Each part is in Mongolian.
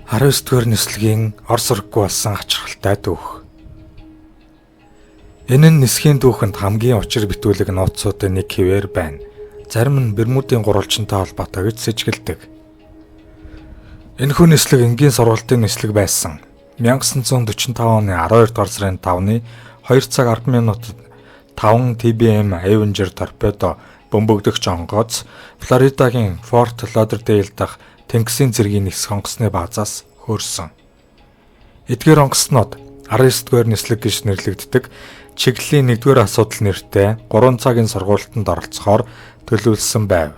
19-р нислэгийн Орос ураггүй болсон хачирхалтай дүүх. Энэ нь нисхийн дүүхэнд хамгийн учир битүүлэг нууцуудын нэг хэвээр байна. Зарим нь Бермудын гурвалжинтай холбоотой гэж сэжгэлдэг. Энэхүү нислэг энгийн сургалтын нислэг байсан. 1945 оны 12 дугаар сарын 5-ны 2 цаг 10 минутад 5 TBM Avenger торпедо бөмбөгдөгч онгоц Флоридагийн Форт Лодердейл дахь Тэнгисийн цэргийн нисэх онгоцны баазаас хөөрсөн. Эдгээр онгоцнууд 19-р нислэг гэж нэрлэгддэг чиглэлийн 1-р асуудал нэртэй 3 цагийн сургуультанд оролцохоор төлөвлөсөн байв.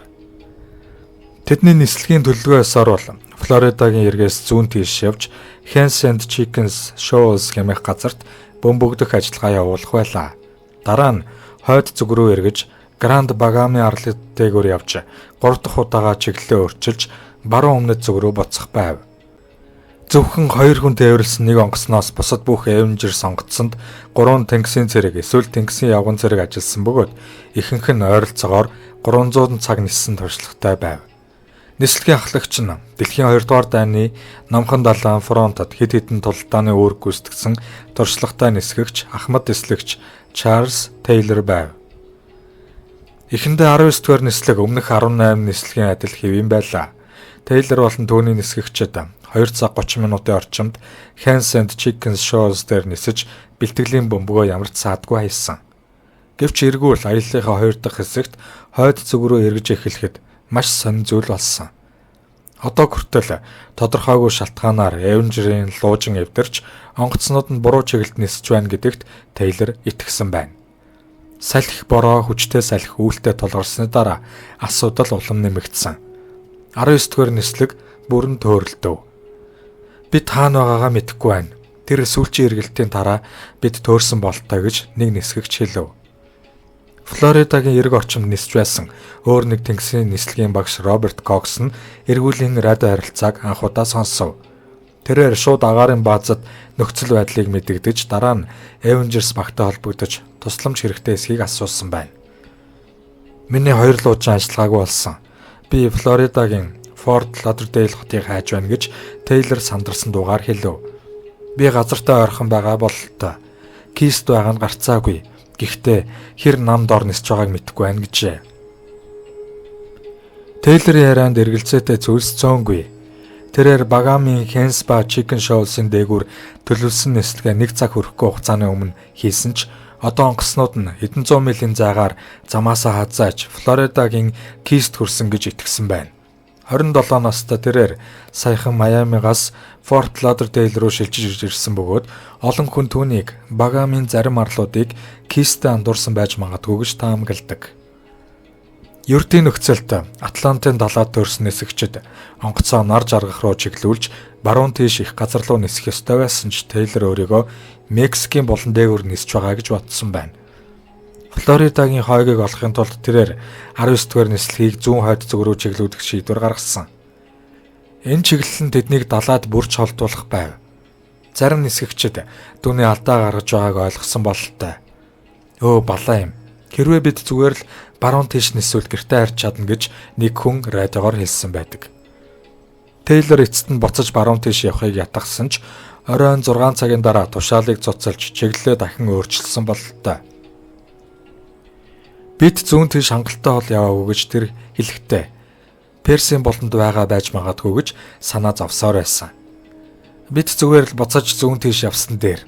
Тэдний нислэгийн төлөвлөгөөсөөр бол Флоридагийн эргээс зүүн тийш явж Hens and Chickens Shoals гэмэх газарт бөмбөгдөх ажиллагаа явуулах байлаа. Дараа нь хойд зүг рүү эргэж Гранд Багами арлын дээгүүр явж 3 дахь удаага чиглэлээ өөрчилж баруун өмнөд зүг рүү буцах байв. Зөвхөн 2 хүн тээвэрлсэн нэг онгоцноос бусад бүх Avenger сонгогдсонд 3 тэнгисийн цэрэг эсвэл тэнгисийн явган цэрэг ажилласан бөгөөд ихэнх нь ойролцоогоор 300 цаг ниссэн туршлагатай байв. Нислэгийн ахлагч нь Дэлхийн 2 дугаар дайны Намхан далайн фронтод хэд хэдэн тулдааны үүрэг гүйцэтгсэн туршлагатай нисгэгч Ахмад нислэгч Чарльз Тейлор байв. Эхэндээ 19-р нислэг өмнөх 18 нислэгийн адил хэвийн байлаа. Тейлор болон түүний нисгэгчид 2 цаг 30 минутын орчимд Hens and Chickens Shoals дээр нисэж бэлтгэлийн бөмбөгөө ямар ч саадгүй хайсан. Гэвч эргүүл аяллахаа 2 дахь хэсэгт хойд зүг рүү эргэж эхлэхэд маш сонин зүйл болсон. Одоо хүртэл тодорхойгүй шалтгаанаар Avenger-ийн луужин эвдэрч онгоцнууд нь буруу чиглэлд нисэж байна гэдэгт Тейлор итгэсэн байна. Салхи бороо хүчтэй салхи үүлтэй тулгарсны дараа асуудал улам нэмэгдсэн. 19-р нислэг бүрэн төөрөлдөв. Бид хаана байгаагаа мэдэхгүй байна. Тэр сүүлчийн эргэлтийн дараа бид төөрсөн болтой гэж нэг нисгэгч хэлв. Флоридагийн эрг орчимд нисж байсан өөр нэг тэнгисийн нислэгийн багш Роберт Кокс нь эргүүлийн радио харилцааг анх удаа сонсов. Тэрээр шууд агаарын баазад нөхцөл байдлыг мэдэгдэж дараа нь Avengers багтай холбогдож тусламж хэрэгтэй эсхийг асуусан байна. Миний 2 луужин ажиллагаагүй болсон. Би Флоридагийн Форт Лодердейл хотыг хайж байна гэж Тейлор сандарсан дуугаар хэлв. Би газартаа ойрхон байгаа бололтой. Кист байгаа нь гарцаагүй. Гэхдээ хэр нам дор нисж байгааг мэдэхгүй байна гэжээ. Тейлорын ярианд эргэлзээтэй зүйлс цөөнгүй. Тэрээр Багамийн Hens ба Chicken Shoals-ын дээгүүр төлөвлөсөн нислэгээ 1 цаг хүрэхгүй хугацааны өмнө хийсэн ч одоо онгоцнууд нь хэдэн зуун милийн зайгаар замаасаа хазааж Флоридагийн Кист хүрсэн гэж итгэсэн байна. 27 настай тэрээр саяхан Майамигаас Форт Лодердейл руу шилжиж ирсэн бөгөөд олон хүн түүнийг Багамийн зарим арлуудыг Кистэ андуурсан байж магадгүй гэж таамагладаг. Ердийн нөхцөлд Атлантын далайд төрсөн нисгэгчид онгоцоо нар жаргах руу чиглүүлж баруун тийш их газар руу нисэх ёстой байсан ч Тейлор өөрийгөө Мексикийн булан дээгүүр нисж байгаа гэж бодсон байна. Флоридагийн хойгийг олохын тулд тэрээр 19-р нислэгийг зүүн хойд зүг рүү чиглүүлэх шийдвэр гаргасан. Энэ чиглэл нь тэднийг далайд бүрч холдуулах байв. Зарим нисгэгчид түүний алдаа гаргаж байгааг ойлгосон бололтой. Өө балаа юм. Хэрвээ бид зүгээр л баруун тийш нисвэл гэртээ харж чадна гэж нэг хүн радиогоор хэлсэн байдаг. Тейлор эцэст нь буцаж баруун тийш явахыг ятгахсан ч оройн 6 цагийн дараа тушаалыг цуцалж чиглэлээ дахин өөрчилсөн бололтой. Бид зүүн тийш хангалттай хол яваагүй гэж тэр хэлэхдээ Персийн болонд байгаа байж магадгүй гэж санаа зовсоор байсан. Бид зүгээр л буцаж зүүн тийш явсан дээр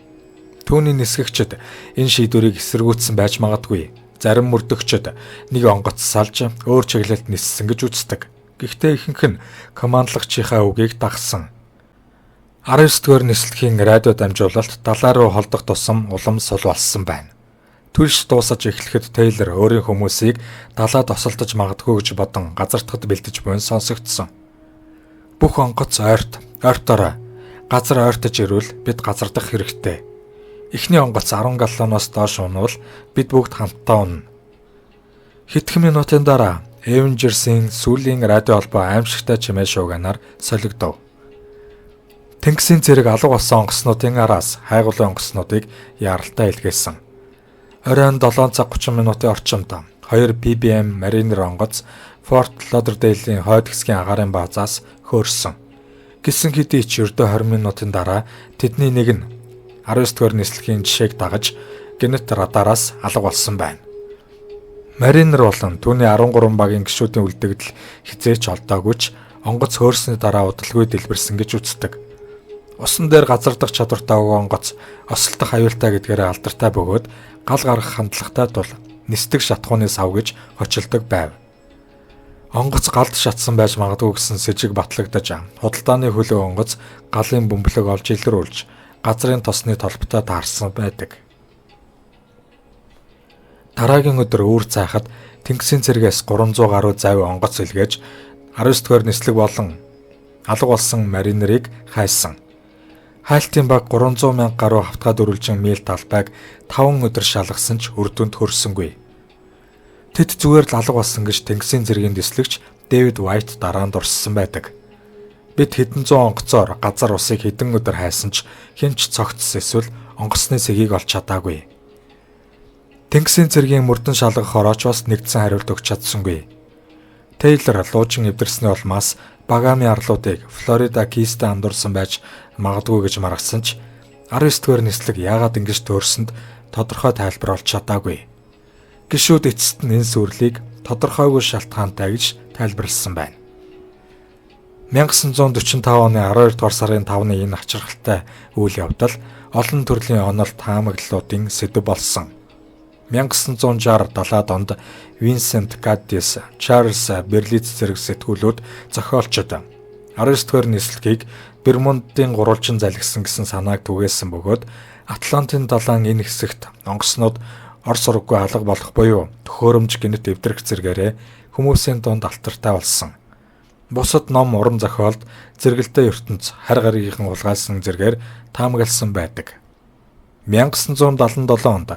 түүний нисгэгчид энэ шийдвэрийг эсэргүүцсэн байж магадгүй. Зарим мөрдөгчид нэг онгоц салж өөр чиглэлд ниссэн гэж үздэг. Гэхдээ ихэнх нь командлагчийнхаа үгийг дагсан. 19-р нислэгийн радио дамжуулалт далай руу холдох тусам улам сул болсон байна. Түлш дуусаж эхлэхэд Тейлор өөрийн хүмүүсийг далайд осолдож магадгүй гэж бодон газартахад бэлдэж буйн сонсогдсон. Бүх онгоц ойртоорой. Газар ойртож ирвэл бид газардах хэрэгтэй. Эхний онгоц 10 галлоноос доош унвал бид бүгд хамтдаа унана. Хэдхэн минутын дараа Avengers-ийн сүүлийн радио холбоо аимшигтай чимээ шууганаар солигдов. Тэнгисийн цэрэг алга болсон онгоцнуудын араас хайгуулын онгоцнуудыг яралтай илгээсэн. Оройн 7 цаг 30 минутын орчимд 2 PBM Mariner онгоц Форт Лодердейлийн хойд хэсгийн агаарын баазаас хөөрсөн. Гэсэн хэдий ч ердөө 20 минутын дараа тэдний нэг нь 19-р нислэгийн жишээг дагаж генет радараас алга болсон байна. Маринер болон түүний 13 багийн гишүүдийн үлдэгдэл хизээч олдоогүй ч онгоц хөөрсний дараа удалгүй дэлбэрсэн гэж үздэг. Усан дээр газардах чадвартай онгоц осолдох аюултай гэдгээрээ алдартай бөгөөд гал гаргах хандлагатай тул нисдэг шатхууны сав гэж хочилдог байв. Онгоц галд шатсан байж магадгүй гэсэн сэжиг батлагдаж худалдааны хөлөө онгоц галын бөмбөлөг олж илрүүлж газрын тосны толботой таарсан байдаг. Дараагийн өдөр үүр цайхад тэнгисийн цэргээс 300 гаруй завь онгоц илгээж 19-р нислэг болон алга болсон маринерийг хайсан. Хайлтын баг 300 мянга гаруй хавтгай дөрвөлжин миль талбайг 5 өдөр шалгасан ч үр дүнд хүрсэнгүй. Тэд зүгээр л алга болсон гэж тэнгисийн цэргийн дэслэгч Дэвид Вайт дараа нь дурссан байдаг. Бид хэдэн зуун онгоцоор газар усыг хэдэн өдөр хайсан ч хэн ч цогцс эсвэл онгоцны сэгийг олж чадаагүй. Тэнгисийн цэргийн мөрдөн шалгах орооч бас нэгдсэн хариулт өгч чадсангүй. Тейлор луужин эвдэрсний улмаас Багами арлуудыг Флорида Кийстэ андуурсан байж магадгүй гэж маргасан ч 19-р нислэг яагаад ингэж төөрсөнд тодорхой тайлбар олж чадаагүй. Гишүүд эцэст нь энэ сүрлийг тодорхойгүй шалтгаантай гэж тайлбарласан байна. 1945 оны 12 дугаар сарын 5-ны энэ ачирхалтай үйл явдал олон төрлийн онолт таамаглалуудын сэдэв болсон. 1960-70-аад онд Винсент Гаддис, Чарльз Берлиц зэрэг сэтгүүлүүд зохиолчид 19-р нислэгийг Бермундын гурвалжин залгисан гэсэн санааг түгээсэн бөгөөд Атлантын далайн энэ хэсэгт онгоцнууд орс ураггүй алга болох буюу төхөөрөмж гэнэт эвдрэх зэргээрээ хүмүүсийн дунд алтартай болсон. Бусад ном уран зохиолд зэрэгэлдээ ертөнц хар гаригийнхан улгаалсан зэргээр таамагласан байдаг. 1977 онд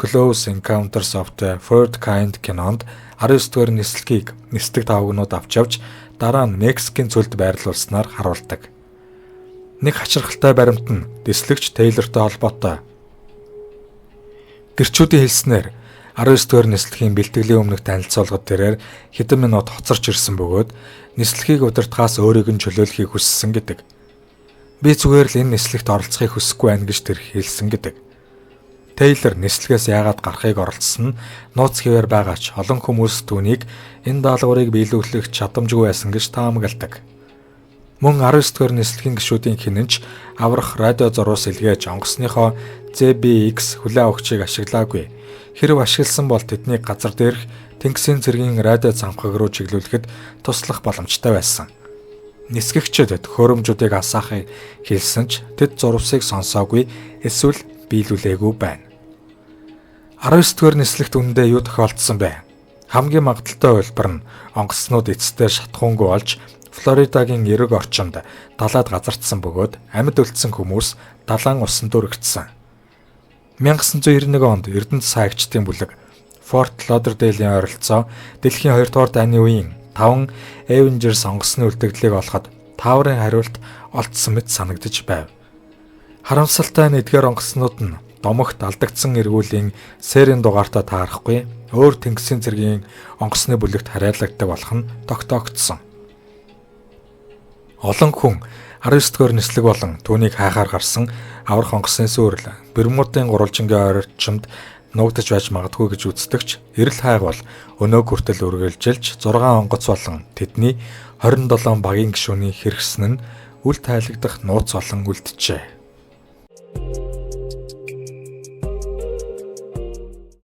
Close Encounters of the Third Kind кинонд 19-р нислэгийг нисдэг тавгнууд авч явж дараа нь Мексикийн цөлд байрлуулснаар харуулдаг. Нэг хачирхалтай баримт нь дэслэгч Тейлортой холбоотой. Гэрчүүдийн хэлснээр 19-р нислэгийн бэлтгэлийн өмнөх танилцуулгад тэрээр хэдэн минут хоцорч ирсэн бөгөөд нислэгийг удирдахаас өөрийг нь чөлөөлөхийг хүссэн гэдэг. Би зүгээр л энэ нислэгт оролцохыг хүсэхгүй байна гэж тэр хэлсэн гэдэг. Тейлор нислэгээс яагаад гарахыг оролцсон нь нууц хэвээр байгаа ч олон хүмүүс түүнийг энэ даалгаврыг биелүүлэх чадамжгүй байсан гэж таамагладаг. Мөн 19-р нислэгийн гишүүдийн хинэнч аврах радио зурвас илгээж онгоцныхоо ZBX хүлээн авахчийг ашиглаагүй. Хэрэв ашигласан бол тэднийг газар дээрх тэнгисийн цэргийн радио цамхаг руу чиглүүлэхэд туслах боломжтой байсан. Нисгэгчид төхөөрөмжүүдийг асаахыг хэлсэн ч тэд зурвасыг сонсоогүй эсвэл биелүүлээгүй байна. 19-р нислэгт үнэндээ юу тохиолдсон бэ? Хамгийн магадaltaй хэлбэр нь онгоцнууд эцэстээ шатхуунгүй болж Флоридагийн эрэг орчинд далайд газардсан бөгөөд амьд үлдсэн хүмүүс далайн усан дүрэгдсэн. 1991 онд Эрдэнэт саагчдын бүлэг Форт Лодердейлийн ойролцоо Дэлхийн 2 дугаар дайны үеийн 5 Avengers онгоцны үлдэгдлийг олоход тааврын хариулт олдсон мэт санагдаж байв. Харамсалтай нь эдгээр онгоцнууд нь домогт алдагдсан эргүүлийн серийн дугаартаа таарахгүй өөр тэнгисийн цэргийн онгоцны бүлэгт хариалагддаг болох нь тогтоогдсон. Олон хүн 19-р нислэг болон түүнийг хайхаар гарсан аврах онгоцны сүрэл Бермудын гурвалжингийн орчинд нуугдаж байж магадгүй гэж үздэгч эрэл хайг бол өнөө хүртэл үргэлжилж 6 онгоц болон тэдний 27 багийн гишүүний хэрэгсэн нь үл тайлагдах нууц болон үлджээ.